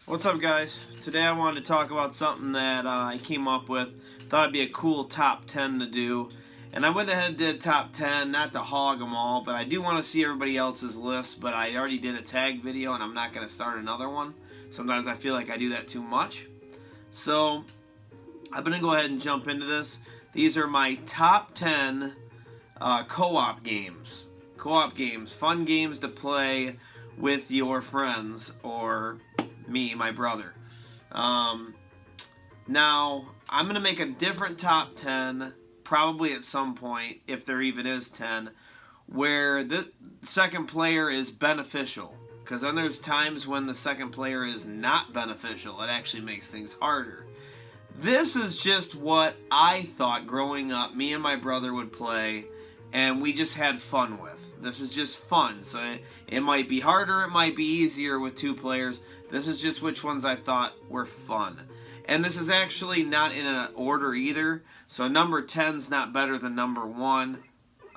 What's up, guys? Today I wanted to talk about something that I came up with. Thought it'd be a cool top 10 to do. And I went ahead and did top 10, not to hog them all, but I do want to see everybody else's list. But I already did a tag video and I'm not going to start another one. Sometimes I feel like I do that too much. So I'm going to go ahead and jump into this. These are my top 10 co-op games. Co-op games, fun games to play with your friends or me, my brother. Now, I'm going to make a different top 10, probably at some point, if there even is 10, where the second player is beneficial. Because then there's times when the second player is not beneficial. It actually makes things harder. This is just what I thought growing up me and my brother would play, and we just had fun with. This is just fun. So it might be harder, it might be easier with two players. This is just which ones I thought were fun. And this is actually not in an order either. So number 10's not better than number 1.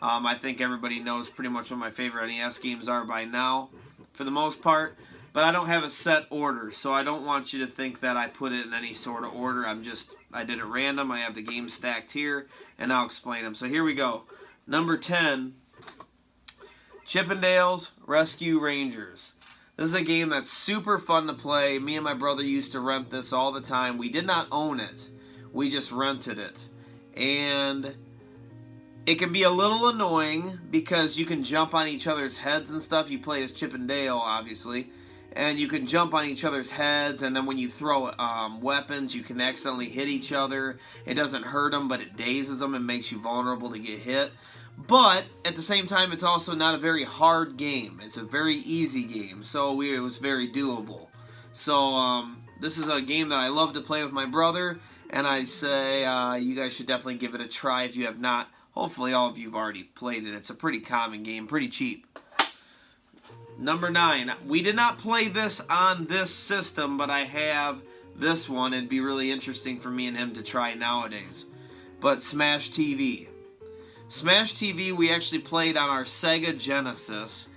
I think everybody knows pretty much what my favorite NES games are by now, for the most part. But I don't have a set order, so I don't want you to think that I put it in any sort of order. I did it random. I have the games stacked here, and I'll explain them. So here we go. Number 10, Chippendale's Rescue Rangers. This is a game that's super fun to play. Me and my brother used to rent this all the time. We did not own it. We just rented it. And it can be a little annoying because you can jump on each other's heads and stuff. You play as Chippendale, obviously. And you can jump on each other's heads, and then when you throw weapons, you can accidentally hit each other. It doesn't hurt them, but it dazes them and makes you vulnerable to get hit. But, at the same time, it's also not a very hard game. It's a very easy game, so it was very doable. So, this is a game that I love to play with my brother, and I say you guys should definitely give it a try if you have not. Hopefully all of you have already played it. It's a pretty common game, pretty cheap. Number 9. We did not play this on this system, but I have this one. It'd be really interesting for me and him to try nowadays. But Smash TV. Smash TV we actually played on our Sega Genesis,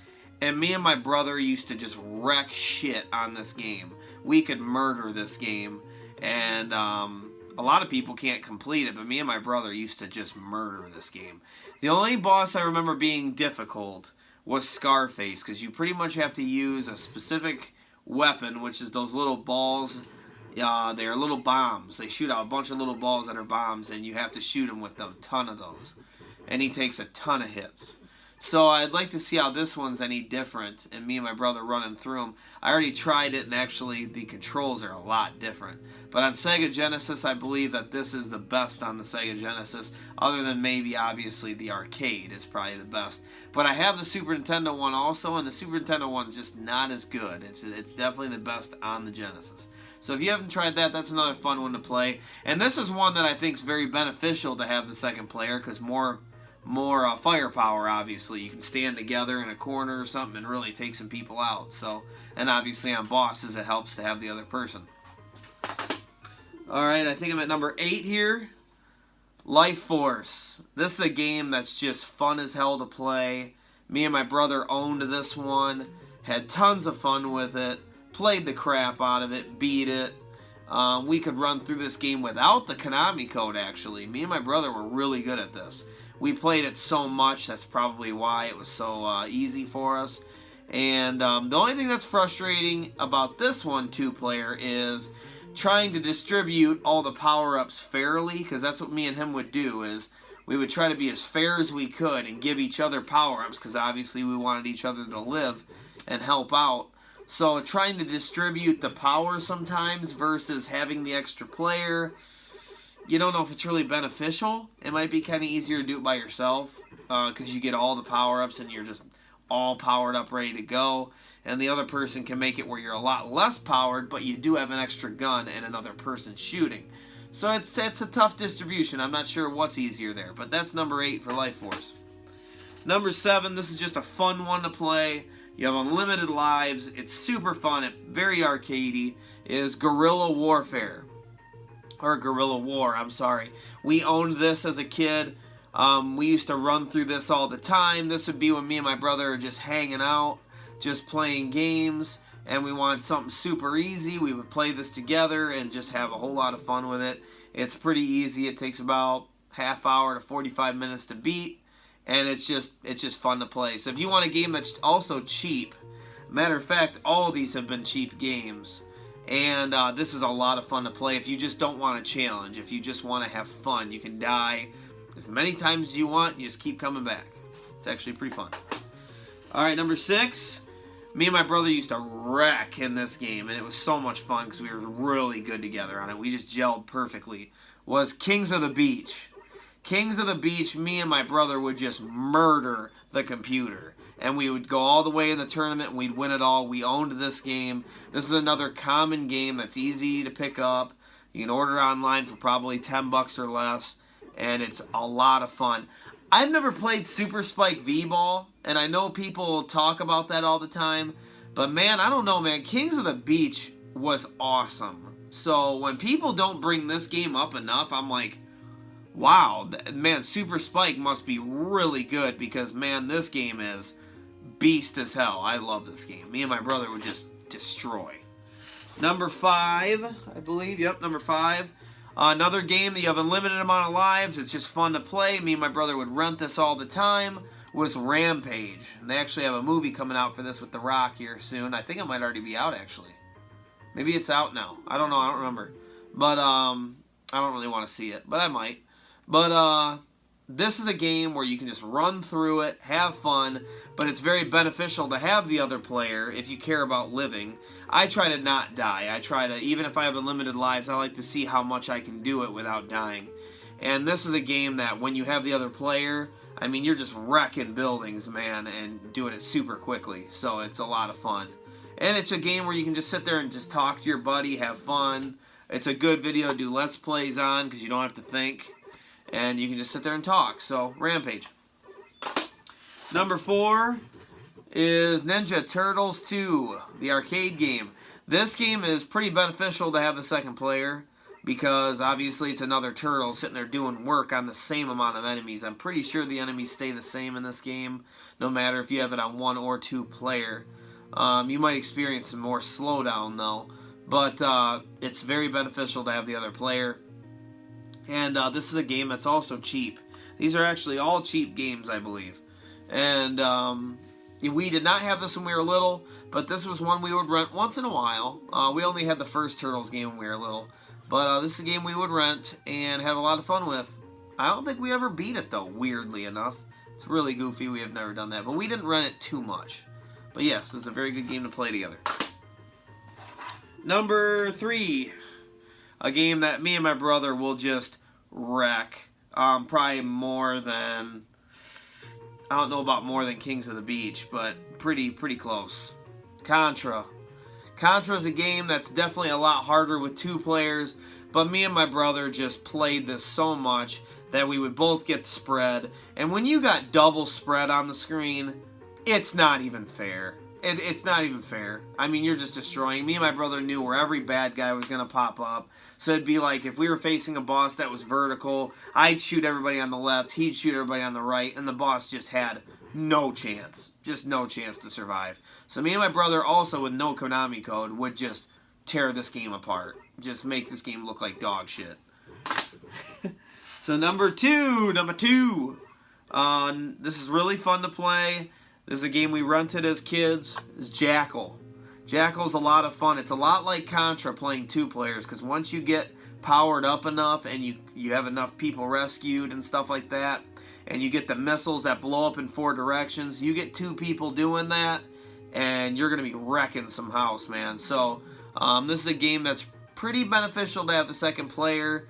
and me and my brother used to just wreck shit on this game. We could murder this game, and a lot of people can't complete it, but me and my brother used to just murder this game. The only boss I remember being difficult was Scarface, because you pretty much have to use a specific weapon, which is those little balls. They are little bombs. They shoot out a bunch of little balls that are bombs, and you have to shoot them with a ton of those. And he takes a ton of hits. So I'd like to see how this one's any different, and me and my brother running through them. I already tried it, and actually the controls are a lot different. But on Sega Genesis, I believe that this is the best on the Sega Genesis, other than maybe, obviously, the arcade is probably the best. But I have the Super Nintendo one also, and the Super Nintendo one's just not as good. It's definitely the best on the Genesis. So if you haven't tried that, that's another fun one to play. And this is one that I think is very beneficial to have the second player, because more firepower, obviously. You can stand together in a corner or something and really take some people out. So, and obviously on bosses, it helps to have the other person. Alright, I think I'm at number 8 here. Life Force. This is a game that's just fun as hell to play. Me and my brother owned this one. Had tons of fun with it. Played the crap out of it. Beat it. We could run through this game without the Konami code, actually. Me and my brother were really good at this. We played it so much, that's probably why it was so easy for us. And the only thing that's frustrating about this one, 2-player, is trying to distribute all the power-ups fairly, because that's what me and him would do, is we would try to be as fair as we could and give each other power-ups, because obviously we wanted each other to live and help out. So trying to distribute the power sometimes versus having the extra player, you don't know if it's really beneficial. It might be kind of easier to do it by yourself, because you get all the power-ups and you're just all powered up, ready to go. And the other person can make it where you're a lot less powered, but you do have an extra gun and another person shooting. So it's a tough distribution. I'm not sure what's easier there, but that's number 8 for Life Force. Number 7, this is just a fun one to play. You have unlimited lives. It's super fun. It's very arcadey. Is Guerrilla Warfare. Or Guerrilla War, I'm sorry. We owned this as a kid. We used to run through this all the time. This would be when me and my brother are just hanging out, just playing games. and we want something super easy, we would play this together and just have a whole lot of fun with it. It's pretty easy. It takes about half hour to 45 minutes to beat, and it's just fun to play. So if you want a game that's also cheap, matter of fact, all of these have been cheap games, and this is a lot of fun to play. If you just don't want a challenge, if you just want to have fun, you can die as many times as you want. You just keep coming back. It's actually pretty fun. All right, number 6. Me and my brother used to wreck in this game, and it was so much fun because we were really good together on it. We just gelled perfectly. Was Kings of the Beach. Kings of the Beach, me and my brother would just murder the computer. And we would go all the way in the tournament, and we'd win it all. We owned this game. This is another common game that's easy to pick up. You can order it online for probably $10 or less, and it's a lot of fun. I've never played Super Spike V-Ball, and I know people talk about that all the time, but man, I don't know, man. Kings of the Beach was awesome. So when people don't bring this game up enough, I'm like, wow, man, Super Spike must be really good because, man, this game is beast as hell. I love this game. Me and my brother would just destroy. Number 5, I believe. Yep, number 5. Another game that you have a limited amount of lives. It's just fun to play. Me and my brother would rent this all the time. Was Rampage. And they actually have a movie coming out for this with The Rock here soon. I think it might already be out, actually. Maybe it's out now. I don't know. I don't remember. But I don't really want to see it. But I might. But this is a game where you can just run through it, have fun, but it's very beneficial to have the other player if you care about living. I try to not die. I try to, even if I have unlimited lives, I like to see how much I can do it without dying. And this is a game that when you have the other player, I mean, you're just wrecking buildings, man, and doing it super quickly. So it's a lot of fun. And it's a game where you can just sit there and just talk to your buddy, have fun. It's a good video to do Let's Plays on because you don't have to think. And you can just sit there and talk. So, Rampage. Number 4 is Ninja Turtles 2, the arcade game. This game is pretty beneficial to have the second player because obviously it's another turtle sitting there doing work on the same amount of enemies. I'm pretty sure the enemies stay the same in this game, no matter if you have it on 1 or 2 player. You might experience some more slowdown though, but it's very beneficial to have the other player. And this is a game that's also cheap. These are actually all cheap games, I believe. And we did not have this when we were little, but this was one we would rent once in a while. We only had the first Turtles game when we were little. But this is a game we would rent and have a lot of fun with. I don't think we ever beat it, though, weirdly enough. It's really goofy. We have never done that. But we didn't rent it too much. But yes, it's a very good game to play together. Number 3. A game that me and my brother will just wreck. Probably more than, I don't know about more than Kings of the Beach, but pretty close. Contra. Contra is a game that's definitely a lot harder with 2 players, but me and my brother just played this so much that we would both get the spread. And when you got double spread on the screen, it's not even fair. It's not even fair. I mean, you're just destroying. Me and my brother knew where every bad guy was going to pop up. So it'd be like if we were facing a boss that was vertical, I'd shoot everybody on the left, he'd shoot everybody on the right, and the boss just had no chance. Just no chance to survive. So me and my brother, also with no Konami code, would just tear this game apart. Just make this game look like dog shit. So number 2. This is really fun to play. This is a game we rented as kids. It's Jackal. Jackal's a lot of fun. It's a lot like Contra playing 2 players, because once you get powered up enough and you have enough people rescued and stuff like that, and you get the missiles that blow up in 4 directions, you get 2 people doing that, and you're going to be wrecking some house, man. So this is a game that's pretty beneficial to have the second player,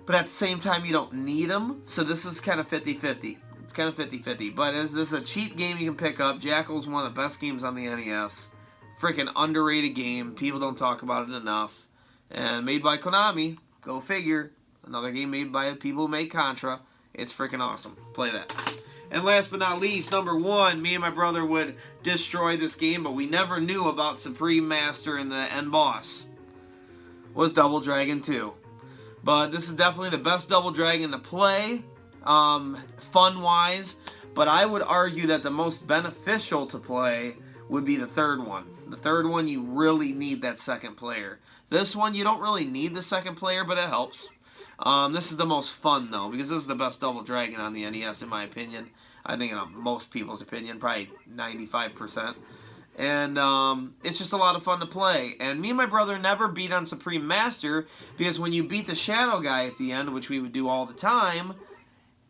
but at the same time you don't need them, so this is kind of 50-50. It's kind of 50-50, but this is a cheap game you can pick up. Jackal's one of the best games on the NES. Freaking underrated game. People don't talk about it enough. And made by Konami. Go figure. Another game made by the people who made Contra. It's freaking awesome. Play that. And last but not least, number 1, me and my brother would destroy this game, but we never knew about Supreme Master and the end boss. Was Double Dragon 2. But this is definitely the best Double Dragon to play, fun-wise. But I would argue that the most beneficial to play would be the third one. The third one, you really need that second player. This one, you don't really need the second player, but it helps. This is the most fun, though, because this is the best Double Dragon on the NES, in my opinion. I think in most people's opinion, probably 95%. And it's just a lot of fun to play. And me and my brother never beat on Supreme Master, because when you beat the Shadow guy at the end, which we would do all the time,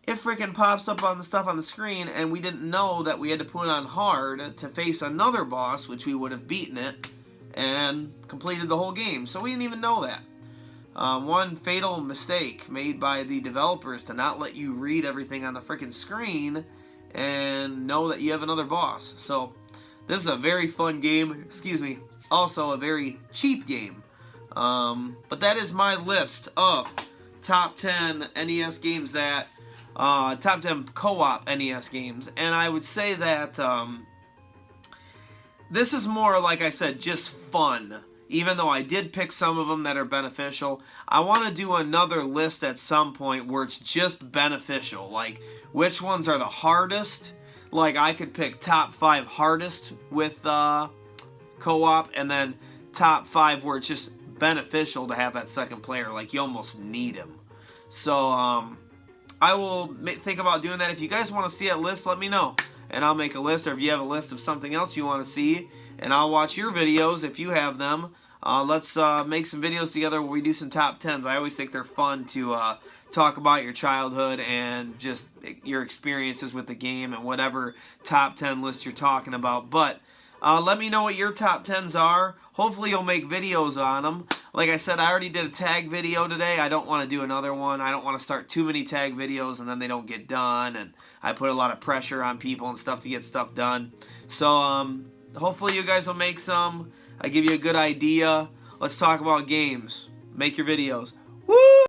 it freaking pops up on the stuff on the screen, and we didn't know that we had to put it on hard to face another boss, which we would have beaten it, and completed the whole game. So we didn't even know that. One fatal mistake made by the developers to not let you read everything on the freaking screen and know that you have another boss. So this is a very fun game. Excuse me. Also a very cheap game. But that is my list of top 10 NES games that top 10 co-op NES games, and I would say that this is more, like I said, just fun. Even though I did pick some of them that are beneficial, I want to do another list at some point where it's just beneficial. Like, which ones are the hardest? Like, I could pick top 5 hardest with co-op, and then top 5 where it's just beneficial to have that second player. Like, you almost need him. So, I will think about doing that. If you guys want to see a list, let me know, and I'll make a list. Or if you have a list of something else you want to see, and I'll watch your videos if you have them. Let's make some videos together where we do some top 10s. I always think they're fun to talk about your childhood and just your experiences with the game and whatever top 10 list you're talking about. But let me know what your top 10s are. Hopefully you'll make videos on them. Like I said, I already did a tag video today. I don't want to do another one. I don't want to start too many tag videos and then they don't get done. And I put a lot of pressure on people and stuff to get stuff done. So hopefully you guys will make some. I give you a good idea. Let's talk about games. Make your videos.